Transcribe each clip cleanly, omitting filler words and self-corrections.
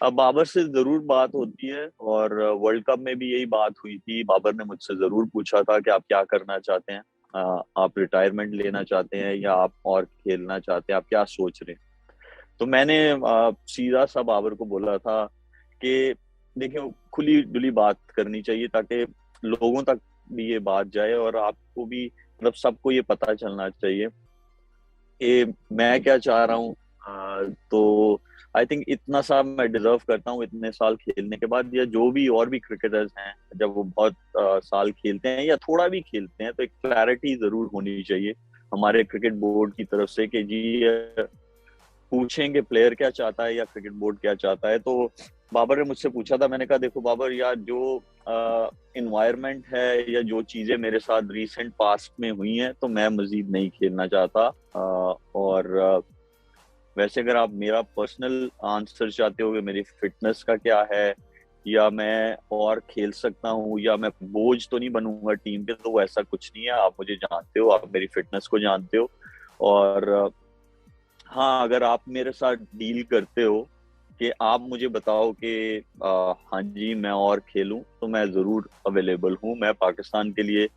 अब बाबर से जरूर बात होती है, और वर्ल्ड कप में भी यही बात हुई थी। बाबर ने मुझसे जरूर पूछा था कि आप क्या करना चाहते हैं, आप रिटायरमेंट लेना चाहते हैं या आप और खेलना चाहते हैं, आप क्या सोच रहे हैं। तो मैंने सीधा सा बाबर को बोला था कि देखिए, खुली डुली बात करनी चाहिए ताकि लोगों तक भी ये बात जाए, और आपको भी मतलब सबको ये पता चलना चाहिए कि मैं क्या चाह रहा हूँ। तो आई थिंक इतना सा मैं डिजर्व करता हूँ इतने साल खेलने के बाद, या जो भी और भी क्रिकेटर्स हैं जब वो बहुत साल खेलते हैं या थोड़ा भी खेलते हैं, तो एक क्लैरिटी जरूर होनी चाहिए हमारे क्रिकेट बोर्ड की तरफ से कि जी पूछेंगे प्लेयर क्या चाहता है या क्रिकेट बोर्ड क्या चाहता है। तो बाबर ने मुझसे पूछा था, मैंने कहा देखो बाबर यार, जो इन्वायरमेंट है या जो चीजें मेरे साथ रीसेंट पास्ट में हुई हैं, तो मैं मजीद नहीं खेलना चाहता। और वैसे अगर आप मेरा पर्सनल आंसर चाहते हो कि मेरी फिटनेस का क्या है, या मैं और खेल सकता हूँ, या मैं बोझ तो नहीं बनूंगा टीम पे, तो ऐसा कुछ नहीं है। आप मुझे जानते हो, आप मेरी फिटनेस को जानते हो। और हाँ, अगर आप मेरे साथ डील करते हो कि आप मुझे बताओ कि हाँ जी मैं और खेलूं, तो मैं जरूर अवेलेबल हूँ। मैं पाकिस्तान के लिए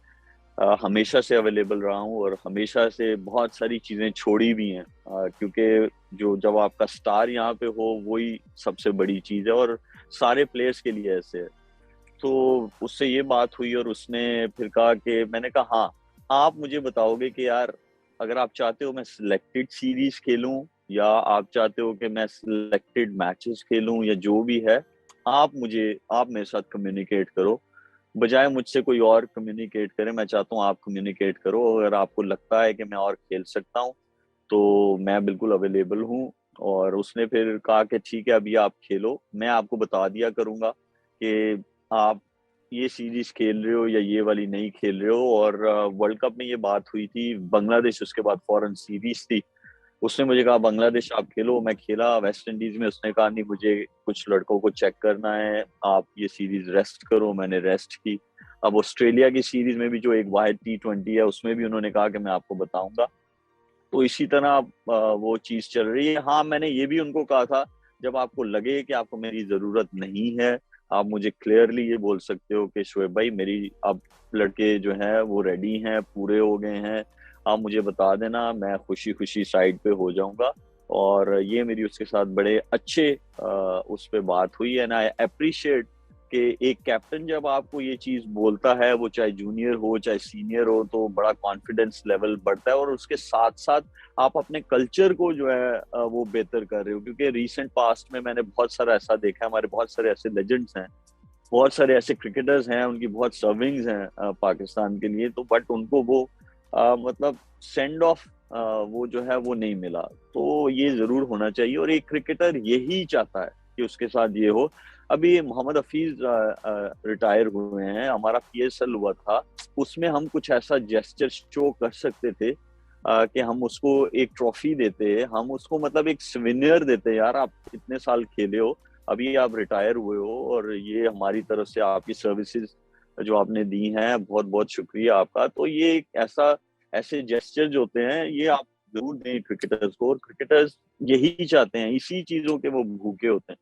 हमेशा से अवेलेबल रहा हूँ, और हमेशा से बहुत सारी चीजें छोड़ी भी हैं, क्योंकि जो जब आपका स्टार यहाँ पे हो वही सबसे बड़ी चीज है, और सारे प्लेयर्स के लिए ऐसे है। तो उससे ये बात हुई, और उसने फिर कहा कि मैंने कहा हाँ, आप मुझे बताओगे कि यार अगर आप चाहते हो मैं सिलेक्टेड सीरीज खेलूं, या आप चाहते हो कि मैं सिलेक्टेड मैचेस खेलूं, या जो भी है, आप मेरे साथ कम्युनिकेट करो, बजाय मुझसे कोई और कम्युनिकेट करे। मैं चाहता हूँ आप कम्युनिकेट करो। अगर आपको लगता है कि मैं और खेल सकता हूँ, तो मैं बिल्कुल अवेलेबल हूँ। और उसने फिर कहा कि ठीक है, अभी आप खेलो, मैं आपको बता दिया करूंगा कि आप ये सीरीज खेल रहे हो या ये वाली नहीं खेल रहे हो। और वर्ल्ड कप में ये बात हुई थी, बांग्लादेश उसके बाद फॉरेन सीरीज थी। उसने मुझे कहा बांग्लादेश आप खेलो, मैं खेला वेस्ट इंडीज में। उसने कहा नहीं, मुझे कुछ लड़कों को चेक करना है, आप ये सीरीज रेस्ट करो। मैंने रेस्ट की। अब ऑस्ट्रेलिया की सीरीज में भी जो एक वाहिद T20 है, उसमें भी उन्होंने कहा कि मैं आपको बताऊंगा। तो इसी तरह वो चीज चल रही है। हाँ, मैंने ये भी उनको कहा था, जब आपको लगे कि आपको मेरी जरूरत नहीं है, आप मुझे क्लियरली ये बोल सकते हो कि शोएब भाई, मेरी अब लड़के जो हैं वो रेडी हैं, पूरे हो गए हैं, आप मुझे बता देना, मैं खुशी खुशी साइड पे हो जाऊंगा। और ये मेरी उसके साथ बड़े अच्छे उस पे बात हुई। एंड आई अप्रिशिएट कि एक कैप्टन जब आपको ये चीज बोलता है, वो चाहे जूनियर हो चाहे सीनियर हो, तो बड़ा कॉन्फिडेंस लेवल बढ़ता है। और उसके साथ साथ आप अपने कल्चर को जो है वो बेहतर कर रहे हो, क्योंकि रीसेंट पास्ट में मैंने बहुत सारा ऐसा देखा है, हमारे बहुत सारे ऐसे लेजेंड्स हैं, बहुत सारे ऐसे क्रिकेटर्स हैं, उनकी बहुत सर्विंग्स हैं पाकिस्तान के लिए, तो बट उनको वो मतलब सेंड ऑफ वो जो है वो नहीं मिला। तो ये जरूर होना चाहिए, और एक क्रिकेटर यही चाहता है कि उसके साथ ये हो। अभी मोहम्मद हफीज रिटायर हुए हैं, हमारा PSL हुआ था, उसमें हम कुछ ऐसा जेस्चर शो कर सकते थे कि हम उसको एक ट्रॉफी देते, हम उसको मतलब एक स्विनियर देते, यार आप इतने साल खेले हो, अभी आप रिटायर हुए हो, और ये हमारी तरफ से आपकी सर्विसेज जो आपने दी हैं, बहुत बहुत शुक्रिया आपका। तो ये एक ऐसा ऐसे जेस्चर जो होते हैं, ये आप जरूर दें क्रिकेटर्स को, और क्रिकेटर्स यही चाहते हैं, इसी चीजों के वो भूखे होते हैं।